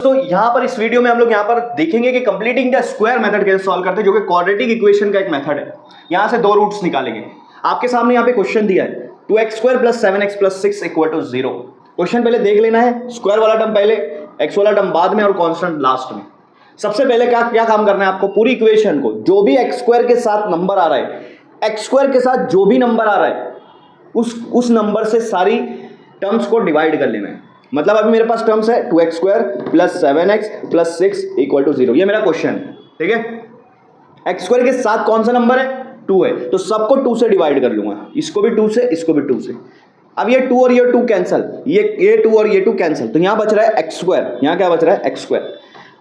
तो यहाँ पर इस वीडियो में हम लोग यहाँ पर देखेंगे कि कंप्लीटिंग द स्क्वायर मेथड कैसे सॉल्व करते हैं, जो कि क्वाड्रेटिक इक्वेशन का एक मेथड है। यहाँ से दो रूट्स निकालेंगे। आपके सामने यहाँ पे क्वेश्चन दिया है 2x² + 7x + 6 = 0। क्वेश्चन पहले देख लेना है, स्क्वायर वाला टर्म पहले, एक्स वाला टर्म बाद में और कांस्टेंट लास्ट में। सबसे पहले क्या काम करना है आपको, पूरी इक्वेशन को जो भी x² के साथ नंबर आ रहा है, x² के साथ जो भी नंबर आ रहा है उस नंबर से सारी टर्म्स को डिवाइड कर लेना है। मतलब अभी मेरे पास टर्म्स है 2x² + 7x + 6 = 0। ये मेरा क्वेश्चन है, ठीक है। x² के साथ कौन सा नंबर है, 2 है, तो सबको 2 से डिवाइड कर लूंगा, इसको भी 2 से, इसको भी 2 से। अब ये 2 और ये 2 कैंसिल, ये 2 और ये 2 कैंसिल, तो यहां बच रहा है x²। यहां क्या बच रहा है, x²।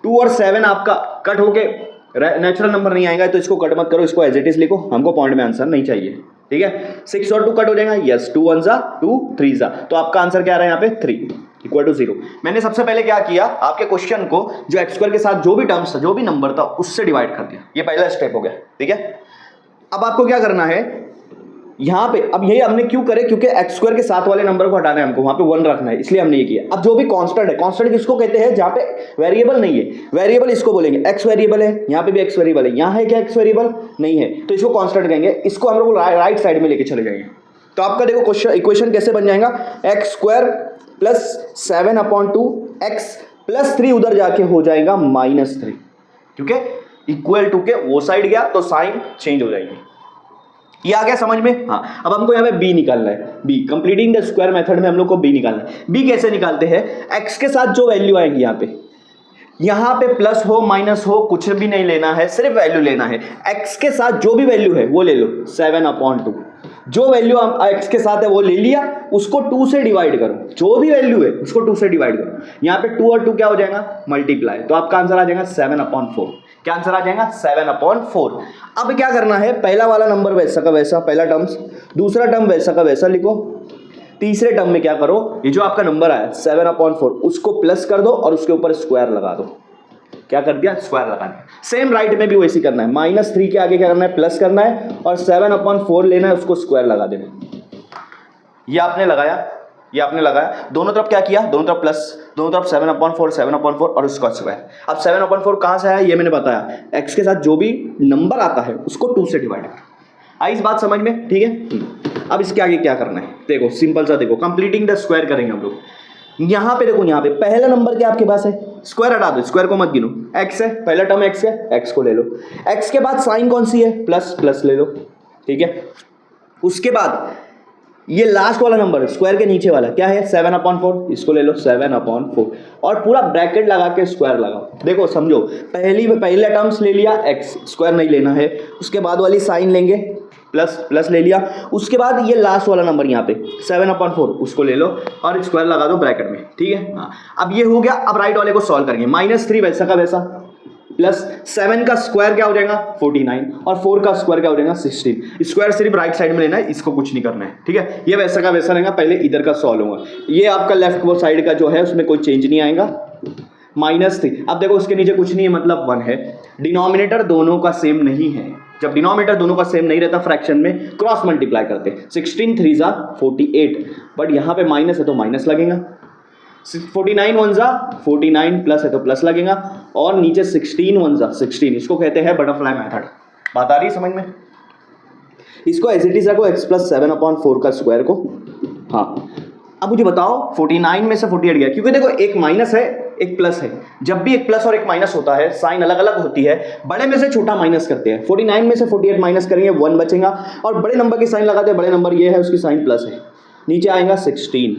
2 और 7 आपका कट होके नेचुरल नंबर नहीं आएगा, तो इसको कट मत करो, इसको एज इट इज लिखो, हमको पॉइंट में आंसर नहीं चाहिए, ठीक है। 6 और 2 कट हो जाएगा, यस, 2 1 = 2, 3 = 2, तो आपका आंसर क्या आ रहा है यहाँ पे 3 = 0। मैंने सबसे पहले क्या किया, आपके क्वेश्चन को जो x² के साथ जो भी टर्म्स था, जो भी नंबर था, उससे डिवाइड कर दिया। ये पहला स्टेप हो गया, ठीक है। अब आपको क्या करना है यहाँ पे, अब यही हमने क्यों करे, क्योंकि x² के साथ वाले नंबर को हटाना है हमको, वहां पे 1 रखना है, इसलिए हमने ये किया। अब जो भी कांस्टेंट है, कांस्टेंट किसको कहते हैं, जहां पे वेरिएबल नहीं है, वेरिएबल इसको बोलेंगे। x वेरिएबल है, यहाँ पे भी x वेरिएबल है, यहाँ है क्या x वेरिएबल नहीं है, तो इसको कांस्टेंट कहेंगे। इसको हम लोग राइट साइड में लेके चले जाएंगे, तो आपका देखो क्वेश्चन इक्वेशन कैसे बन जाएगा, x² + 7/2 x + 3 उधर जाके हो जाएगा -3, क्योंकि इक्वल टू के वो साइड गया तो साइन चेंज हो जाएगी। ये आ गया समझ में। हाँ, अब हमको यहाँ पे b निकालना है। b completing the square method में हम लोग को b निकालना है। b कैसे निकालते हैं, x के साथ जो वैल्यू आएंगी यहाँ पे प्लस हो माइनस हो कुछ भी नहीं लेना है, सिर्फ वैल्यू लेना है। x के साथ जो भी वैल्यू है वो ले लो, 7/2। जो वैल्यू x के साथ है वो ले लिया, उसको 2 से डिवाइड करो, जो भी वैल्यू है उसको 2 से डिवाइड करो। यहाँ पे 2 और 2 क्या हो जाएगा, मल्टीप्लाई, तो आपका आंसर आ जाएगा 7/4। क्या आंसर आ जाएगा, 7/4। अब क्या करना है, पहला वाला नंबर वैसा का वैसा, पहला टर्म्स, दूसरा टर्म वैसा का वैसा लिखो, तीसरे टर्म में क्या करो, ये जो आपका नंबर आया 7/4 उसको प्लस कर दो और उसके ऊपर स्क्वायर लगा दो। क्या कर दिया, स्क्वायर लगा दिया। सेम राइट में भी वैसे करना है, -3 के आगे क्या करना है, प्लस करना है और 7/4 लेना है, उसको स्क्वायर लगा देना। ये आपने लगाया, दोनों तरफ क्या किया, दोनों तरफ प्लस, दोनों तरफ 7/4 और उसका स्क्वायर। अब 7/4 कहां से आया ये मैंने बताया, x के साथ जो भी नंबर आता है उसको 2 से डिवाइड कर। आई इस बात समझ में, ठीक है। अब इसके आगे क्या करना है, देखो सिंपल सा, देखो कंप्लीटिंग द स्क्वायर करेंगे हम लोग। यहाँ पे देखो, यहाँ पे पहला नंबर क्या आपके पास है, स्क्वायर हटा दो, स्क्वायर को मत गिनो, x है, पहला टर्म x है, x को ले लो। x के बाद साइन कौन सी है, प्लस, प्लस ले लो, ठीक है। उसके बाद ये लास्ट वाला नंबर है, स्क्वायर के नीचे वाला क्या है, 7/4, इसको ले लो 7/4 और पूरा ब्रैकेट लगा के स्क्वायर लगाओ। देखो समझो, पहला टर्म्स ले लिया x, स्क्वायर नहीं लेना है, उसके बाद वाली साइन लेंगे, प्लस, प्लस ले लिया, उसके बाद ये लास्ट वाला नंबर यहाँ पे 7/4 उसको ले लो और स्क्वायर लगा दो ब्रैकेट में, ठीक है। हाँ, अब ये हो गया। अब राइट वाले को सॉल्व करेंगे, -3 वैसा का वैसा, प्लस 7 का स्क्वायर क्या हो जाएगा 49 और 4 का स्क्वायर क्या हो जाएगा 16। स्क्वायर सिर्फ राइट साइड में लेना है, इसको कुछ नहीं करना है, ठीक है। ये वैसा का वैसा रहेगा, पहले इधर का सॉल्व होगा। ये आपका लेफ्ट वो साइड का जो है उसमें कोई चेंज नहीं आएगा, -3। अब देखो उसके नीचे कुछ नहीं है, मतलब 1 है। डिनोमिनेटर दोनों का सेम नहीं है, जब डिनोमिनेटर दोनों का सेम नहीं रहता फ्रैक्शन में क्रॉस मल्टीप्लाई करते, 16 3 = 48, बट यहाँ पे माइनस है तो माइनस लगेगा, 49 1 = 49, प्लस है तो प्लस लगेगा, और नीचे 16 1 = 16। इसको कहते हैं बटरफ्लाई मेथड। बात आ रही है समझ में। इसको एज इट इज रखो, x + 7/4 का स्क्वायर को। हाँ, अब मुझे बताओ 49 में से 48 गया, क्योंकि देखो एक माइनस है एक प्लस है, जब भी एक प्लस और एक माइनस होता है साइन अलग अलग होती है, बड़े में से छोटा माइनस करते हैं। 49 में से 48 माइनस करेंगे 1 बचेगा, और बड़े नंबर की साइन लगाते हैं, बड़े नंबर ये है उसकी साइन प्लस है, नीचे आएगा 16।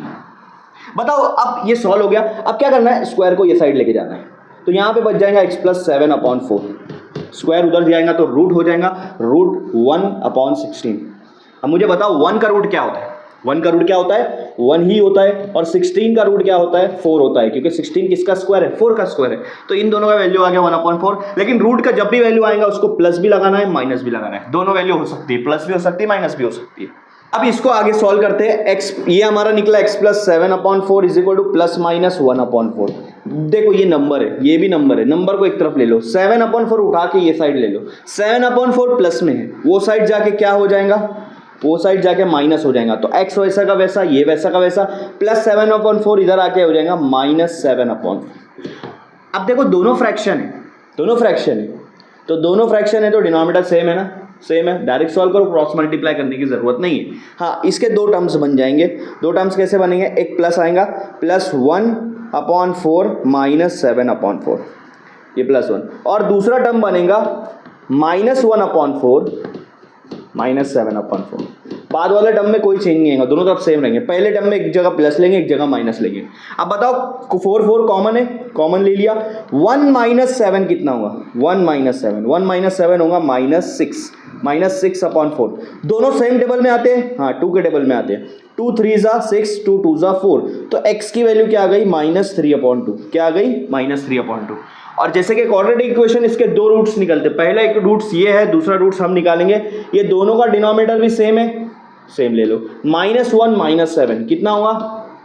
बताओ अब ये सॉल्व हो गया। अब क्या करना है, स्क्वायर को ये साइड लेके जाना है, तो यहाँ पे बच जाएगा x + 7/4, स्क्वायर उधर जाएगा तो रूट हो जाएगा, √1/16। अब मुझे बताओ 1 का रूट क्या होता है, 1 का रूट क्या होता है, 1 ही होता है, और 16 का रूट क्या होता है, 4 होता है, क्योंकि 16 किसका स्क्वायर है, 4 का स्क्वायर है। तो इन दोनों का वैल्यू आ गया 1/4, लेकिन रूट का जब भी वैल्यू आएगा उसको प्लस भी लगाना है माइनस भी लगाना है, दोनों वैल्यू हो सकती है, प्लस भी हो सकती है माइनस भी हो सकती है। अब इसको आगे सॉल्व करते हैं। x ये हमारा निकला x + 7/4 = ±1/4। देखो ये नंबर है, ये भी नंबर है, नंबर को एक तरफ ले लो, 7/4 उठा के ये साइड ले लो, 7/4 प्लस में है, वो साइड जाके क्या हो जाएगा, वो साइड जाके माइनस हो जाएगा, तो x वैसा का वैसा, ये वैसा का वैसा, +7/4 इधर आके हो जाएगा -7/4। अब देखो दोनों फ्रैक्शन है, दोनों फ्रैक्शन है, तो दोनों फ्रैक्शन है तो डिनोमिनेटर सेम है ना, सेम है, डायरेक्ट सॉल्व करो, क्रॉस मल्टीप्लाई करने की जरूरत नहीं है। हाँ, इसके दो टर्म्स बन जाएंगे। दो टर्म्स कैसे बनेंगे, एक प्लस आएगा +1/4 -7/4, ये +1, और दूसरा टर्म बनेगा -1/4 -7/4। बाद वाले टर्म में कोई चेंज नहीं आएगा, दोनों तरफ सेम रहेंगे। पहले टर्म में एक जगह प्लस लेंगे, एक जगह माइनस लेंगे। अब बताओ 4 कॉमन है, कॉमन ले लिया, 1 - 7 कितना होगा, 1 - 7, 1 - 7 होगा -6/4। दोनों सेम टेबल में आते हैं, हाँ 2 के टेबल में आते हैं। 2 3 = 6, 2 2 = 4, तो x की वैल्यू क्या आ गई, -3/2, क्या आ गई, -3/2। और जैसे कि क्वाड्रेटिक इक्वेशन, इसके दो रूट्स निकलते, पहला एक रूट्स ये है, दूसरा रूट्स हम निकालेंगे, ये दोनों का डिनोमिनेटर भी सेम है, सेम ले लो। -1 - 7 कितना हुआ,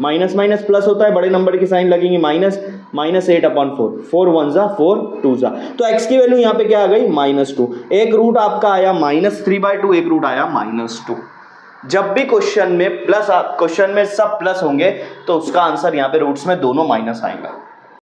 माइनस माइनस प्लस होता है, बड़े नंबर की साइन लगेंगी, -8/4, 4 1 = 4, 2 = तो x की वैल्यू यहाँ पे क्या आ गई, -2। एक रूट आपका आया -3/2, एक रूट आया -2। जब भी क्वेश्चन में सब प्लस होंगे तो उसका आंसर यहाँ पे रूट्स में दोनों माइनस आएगा।